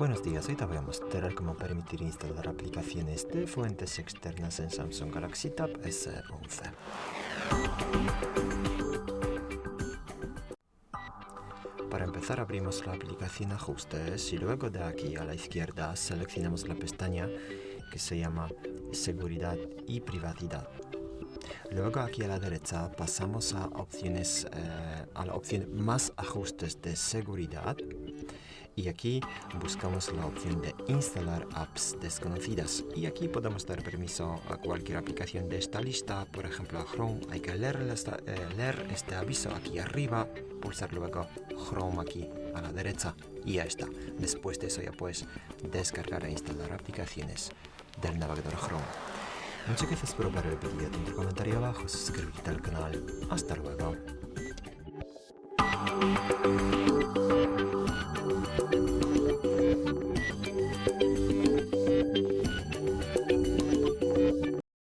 Buenos días, hoy te voy a mostrar cómo permitir instalar aplicaciones de fuentes externas en Samsung Galaxy Tab S11. Para empezar abrimos la aplicación Ajustes y luego de aquí a la izquierda seleccionamos la pestaña que se llama Seguridad y Privacidad. Luego aquí a la derecha pasamos a la opción Más ajustes de seguridad y aquí buscamos la opción de instalar apps desconocidas y aquí podemos dar permiso a cualquier aplicación de esta lista, por ejemplo a Chrome. Hay que leer este aviso aquí arriba, pulsar luego Chrome aquí a la derecha y ya está. Después de eso ya puedes descargar e instalar aplicaciones del navegador Chrome. Muchas gracias por ver el vídeo, deja un comentario abajo, suscríbete al canal. Hasta luego.